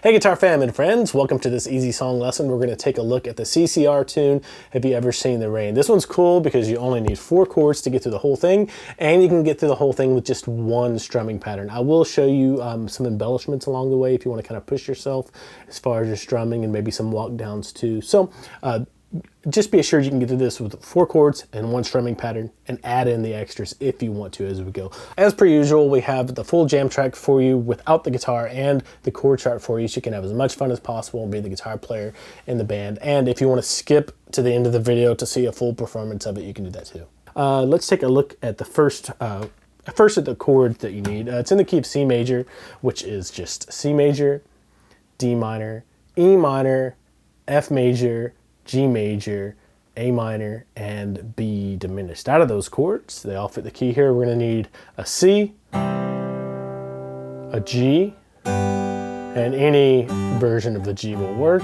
Hey Guitar fam and friends, welcome to this easy song lesson. We're going to take a look at the CCR tune, Have You Ever Seen the Rain? This one's cool because you only need 4 chords to get through the whole thing, and you can get through the whole thing with just one strumming pattern. I will show you some embellishments along the way if you want to kind of push yourself as far as your strumming and maybe some walk downs too. So just be assured you can get to this with 4 chords and 1 strumming pattern and add in the extras if you want to as we go. As per usual, we have the full jam track for you without the guitar and the chord chart for you so you can have as much fun as possible and be the guitar player in the band. And if you want to skip to the end of the video to see a full performance of it, you can do that too. Let's take a look at the first at the chord that you need. It's in the key of C major, which is just C major, D minor, E minor, F major, G major, A minor, and B diminished. Out of those chords, they all fit the key here. We're going to need a C, a G, and any version of the G will work.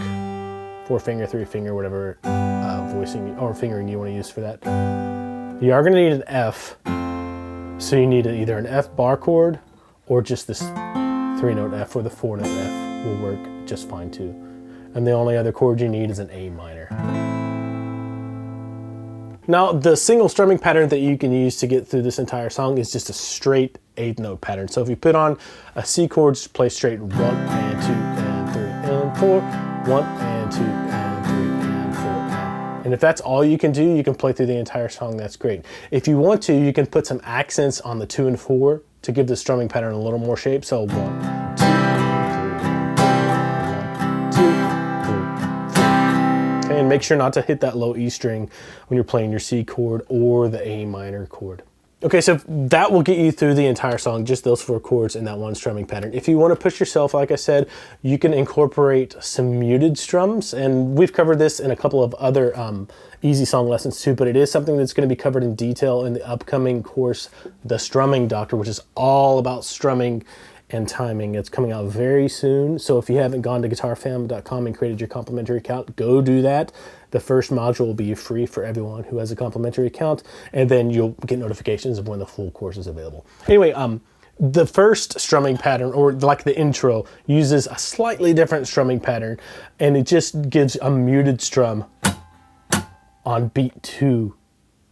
4-finger, 3-finger, whatever voicing or fingering you want to use for that. You are going to need an F, so you need either an F bar chord or just this 3-note F, or the 4-note F will work just fine too. And the only other chord you need is an A minor. Now, the single strumming pattern that you can use to get through this entire song is just a straight 8th note pattern. So if you put on a C chord, just play straight 1 and 2 and 3 and 4, 1 and 2 and 3 and 4. And if that's all you can do, you can play through the entire song, that's great. If you want to, you can put some accents on the 2 and 4 to give the strumming pattern a little more shape. So 1, 2, 3, 1, 2, and make sure not to hit that low E string when you're playing your C chord or the A minor chord. Okay, so that will get you through the entire song, just those 4 chords and that 1 strumming pattern. If you want to push yourself, like I said, you can incorporate some muted strums, and we've covered this in a couple of other easy song lessons too, but it is something that's going to be covered in detail in the upcoming course, The Strumming Doctor, which is all about strumming and timing. It's coming out very soon. So if you haven't gone to guitarfam.com and created your complimentary account, go do that. The first module will be free for everyone who has a complimentary account, and then you'll get notifications of when the full course is available. Anyway, the first strumming pattern, or like the intro, uses a slightly different strumming pattern, and it just gives a muted strum on beat 2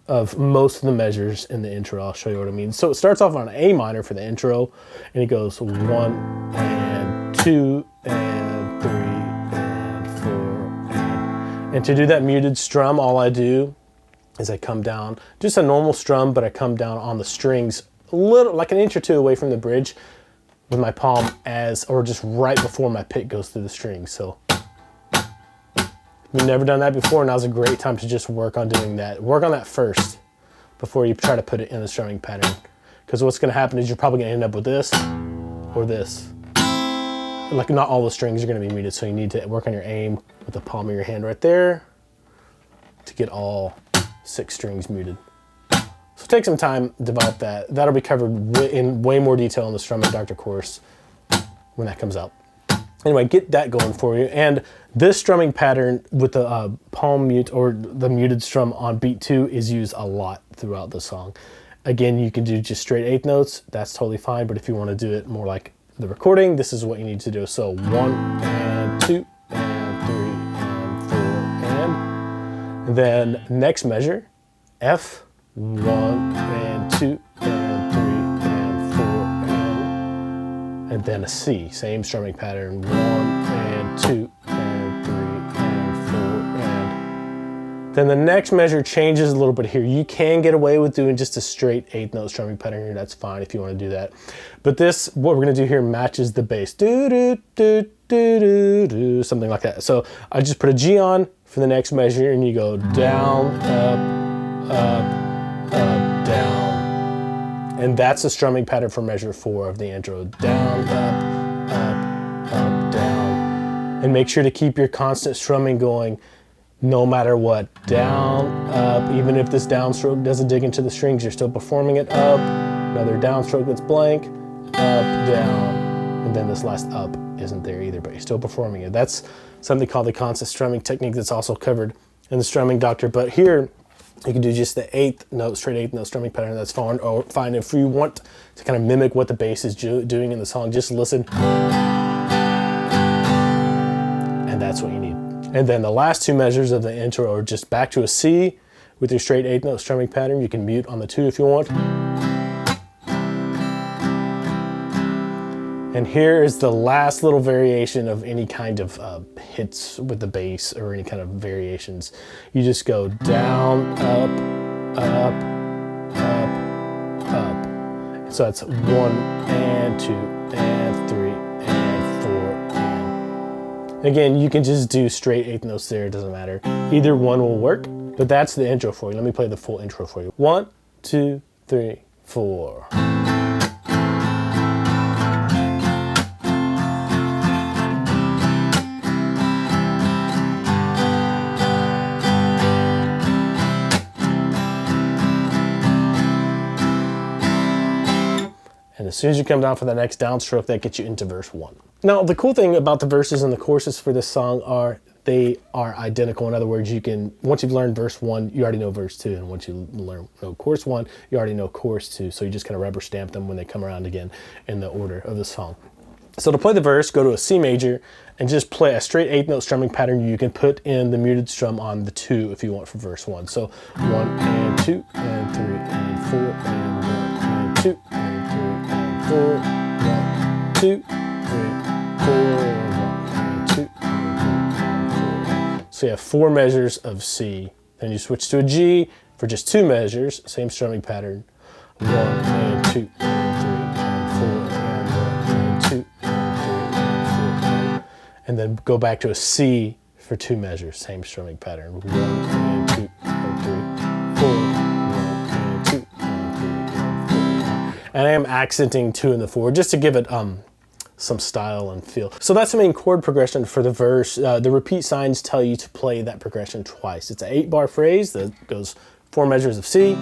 of most of the measures in the intro. I'll show you what I mean. So it starts off on A minor for the intro, and it goes 1 and 2 and 3 and 4. And to do that muted strum, all I do is I come down, just a normal strum, but I come down on the strings a little, like an inch or 2 away from the bridge with my palm or just right before my pick goes through the strings. So if you've never done that before, now's a great time to just work on doing that. Work on that first before you try to put it in the strumming pattern. Because what's going to happen is you're probably going to end up with this or this. Like, not all the strings are going to be muted, so you need to work on your aim with the palm of your hand right there to get all 6 strings muted. So take some time to develop that. That'll be covered in way more detail in the Strumming Doctor course when that comes out. Anyway, get that going for you. And this strumming pattern with the palm mute or the muted strum on beat 2 is used a lot throughout the song. Again, you can do just straight 8th notes. That's totally fine. But if you want to do it more like the recording, this is what you need to do. So 1 and 2 and 3 and 4 and then next measure, F, 1 and 2 and 3 and 4 and then a C, same strumming pattern, 1 and 2 and 3 and 4 and then the next measure changes a little bit here. You can get away with doing just a straight 8th note strumming pattern here. That's fine if you want to do that. But this, what we're going to do here, matches the bass. Do, do, do, do, do, do, something like that. So I just put a G on for the next measure, and you go down, up, up, up, down. And that's the strumming pattern for measure 4 of the intro. Down, up, up, up, down. And make sure to keep your constant strumming going no matter what. Down, up, even if this downstroke doesn't dig into the strings, you're still performing it. Up, another downstroke that's blank, up, down, and then this last up isn't there either, but you're still performing it. That's something called the constant strumming technique that's also covered in the Strumming Doctor. But here, you can do just the 8th note, straight 8th note strumming pattern. That's fine. Or fine. If you want to kind of mimic what the bass is doing in the song, just listen. that's what you need. And then the last two measures of the intro are just back to a C with your straight 8th note strumming pattern. You can mute on the 2 if you want. And here is the last little variation of any kind of hits with the bass or any kind of variations. You just go down, up, up, up, up. So that's 1 and 2 and 3 and 4 and... Again, you can just do straight 8th notes there, it doesn't matter. Either one will work, but that's the intro for you. Let me play the full intro for you. 1, 2, 3, 4. And as soon as you come down for the next downstroke, that gets you into verse 1. Now, the cool thing about the verses and the choruses for this song are they are identical. In other words, you can, once you've learned verse 1, you already know verse 2. And once you know chorus 1, you already know chorus 2. So you just kind of rubber stamp them when they come around again in the order of the song. So to play the verse, go to a C major and just play a straight 8th note strumming pattern. You can put in the muted strum on the 2 if you want for verse 1. So 1 and 2 and 3 and 4 and 1 and 2 and 3 and 4, 1, 2, 3, 4, 1 and 2 and 3 and 4. So you have 4 measures of C. Then you switch to a G for just 2 measures, same strumming pattern. 1 and 2 and 3 and 4 and 1 and 2 and 3 and 4. And then go back to a C for 2 measures, same strumming pattern. 1 and 2 and 3, 4, 1 and 2 and 3 and 4. And I am accenting 2 and the 4 just to give it some style and feel. So that's the main chord progression for the verse. The repeat signs tell you to play that progression twice. It's an 8-bar phrase that goes 4 measures of C,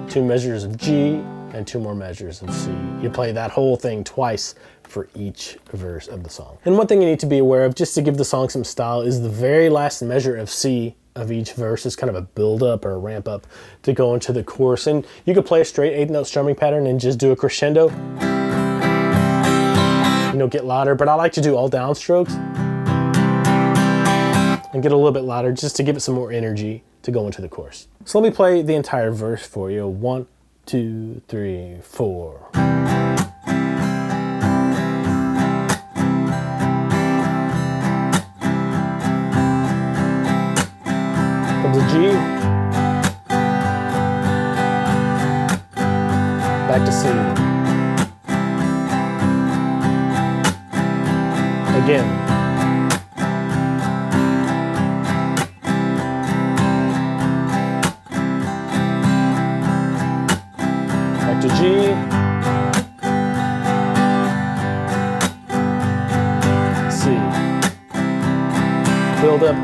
2 measures of G, and 2 more measures of C. You play that whole thing twice for each verse of the song. And one thing you need to be aware of, just to give the song some style, is the very last measure of C of each verse is kind of a build up or a ramp up to go into the chorus. And you could play a straight 8th note strumming pattern and just do a crescendo. You know, get louder, but I like to do all downstrokes and get a little bit louder just to give it some more energy to go into the chorus. So let me play the entire verse for you. 1, 2, 3, 4. From the G, back to C. Again. Back to G. C. Build up.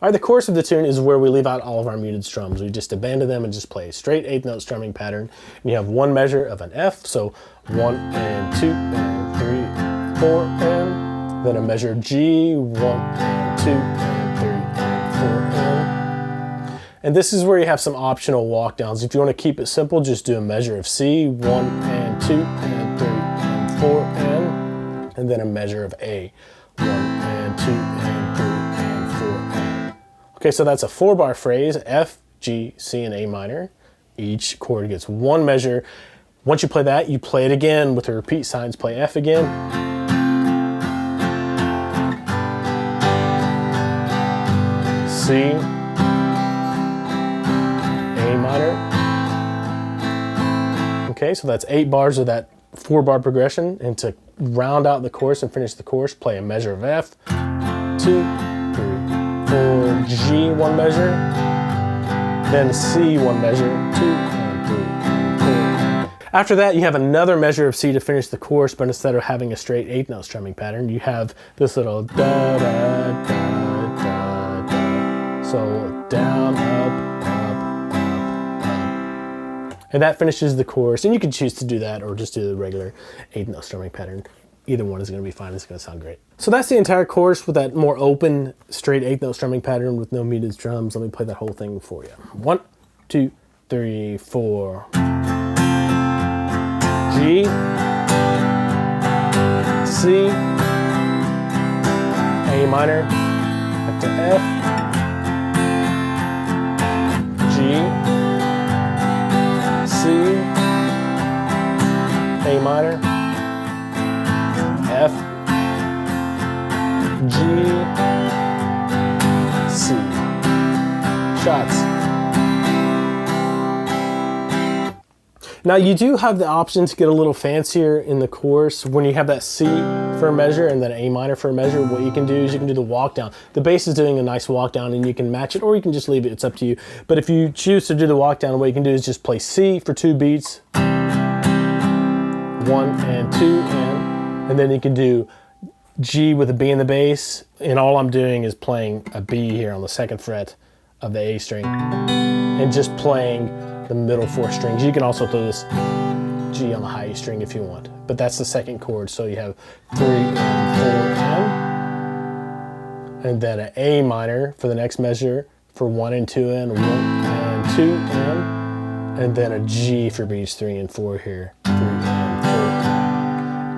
All right, the chorus of the tune is where we leave out all of our muted strums. We just abandon them and just play a straight 8th note strumming pattern. And you have 1 measure of an F, so 1 and 2 and 3, 4 and, then a measure G, 1 and 2 and 3 and 4 and. And this is where you have some optional walk downs. If you want to keep it simple, just do a measure of C, 1 and 2 and 3 and 4 and then a measure of A, 1 and 2 and 3 and 4 and. Okay, so that's a 4-bar phrase, F, G, C, and A minor. Each chord gets 1 measure. Once you play that, you play it again with the repeat signs. Play F again. C, A minor. Okay, so that's 8 bars of that 4-bar progression. And to round out the chorus and finish the chorus, play a measure of F, 2, 3, 4, G, 1 measure, then C, 1 measure, 2 and 3 and 4. After that, you have another measure of C to finish the chorus, but instead of having a straight 8th note strumming pattern, you have this little da da da da da. So down, up, up, up, up. And that finishes the chorus. And you can choose to do that or just do the regular 8th note strumming pattern. Either one is going to be fine. It's going to sound great. So that's the entire chorus with that more open, straight 8th note strumming pattern with no muted strums. Let me play that whole thing for you. 1, 2, 3, 4. G, C, A minor, up to F, G, C, A minor, F, G, C. Shots. Now you do have the option to get a little fancier in the chorus when you have that C for a measure and then A minor for a measure. What you can do is you can do the walk down. The bass is doing a nice walk down and you can match it or you can just leave it, it's up to you. But if you choose to do the walk down, what you can do is just play C for 2 beats, 1 and 2 and then you can do G with a B in the bass, and all I'm doing is playing a B here on the 2nd fret of the A string and just playing the middle 4 strings. You can also throw this G on the high E string if you want, but that's the 2nd chord. So you have 3 and 4 and then an A minor for the next measure for 1 and 2 and 1 and 2 and then a G for beats 3 and 4 here, 3 and 4.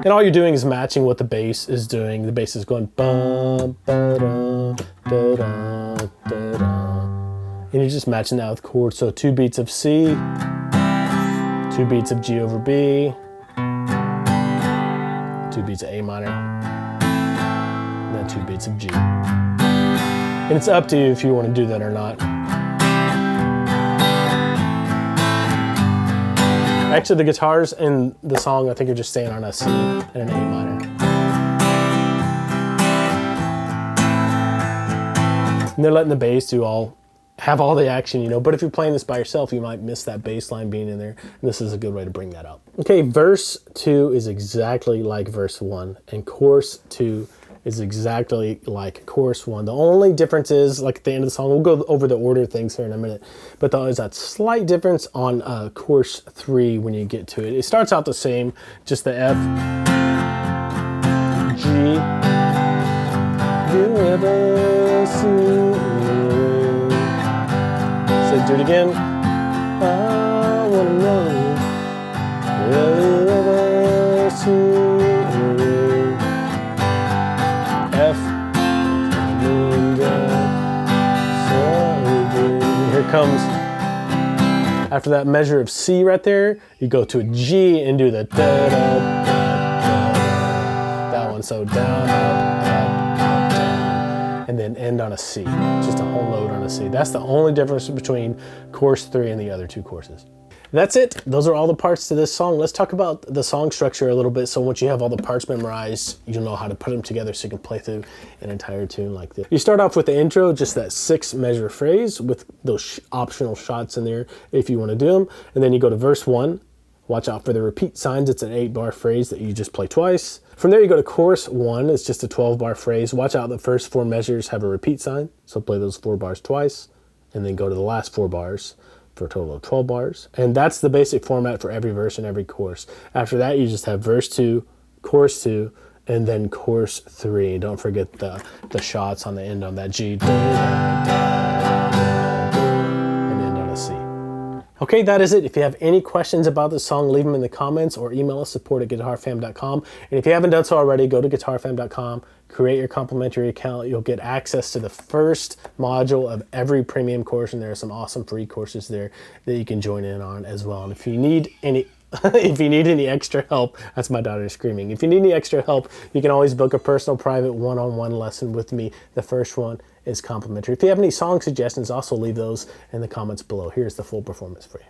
And all you're doing is matching what the bass is doing. The bass is going bum, ba-dum, da-dum, da-dum. And you're just matching that with chords. So 2 beats of C, 2 beats of G over B, 2 beats of A minor, and then 2 beats of G. And it's up to you if you want to do that or not. Actually, the guitars in the song, I think, are just staying on a C and an A minor. And they're letting the bass have all the action, you know, but if you're playing this by yourself, you might miss that bass line being in there, and this is a good way to bring that out. Okay, verse 2 is exactly like verse 1, and chorus 2 is exactly like chorus 1. The only difference is, like at the end of the song, we'll go over the order of things here in a minute, but there is that slight difference on chorus 3 when you get to it. It starts out the same, just the F, G, you ever see. So do it again. I wanna know, will you ever see F, here comes, after that measure of C right there, you go to a G and do the da da da da. That one, so down, up, down, and then end on a C, just a whole note on a C. That's the only difference between chorus 3 and the other 2 courses. That's it. Those are all the parts to this song. Let's talk about the song structure a little bit. So once you have all the parts memorized, you'll know how to put them together so you can play through an entire tune like this. You start off with the intro, just that 6 measure phrase with those optional shots in there if you want to do them. And then you go to verse 1. Watch out for the repeat signs. It's an 8-bar phrase that you just play twice. From there you go to chorus 1. It's just a 12-bar phrase. Watch out, the first 4 measures have a repeat sign. So play those 4 bars twice. And then go to the last 4 bars. For a total of 12 bars. And that's the basic format for every verse and every chorus. After that, you just have verse 2, chorus 2, and then chorus 3. Don't forget the shots on the end on that G. And end on a C. Okay, that is it. If you have any questions about this song, leave them in the comments or email us, support@guitarfam.com. And if you haven't done so already, go to guitarfam.com, create your complimentary account. You'll get access to the first module of every premium course, and there are some awesome free courses there that you can join in on as well. And if you need any if you need any extra help, that's my daughter screaming. If you need any extra help, you can always book a personal private one-on-one lesson with me. The first one is complimentary. If you have any song suggestions, also leave those in the comments below. Here's the full performance for you.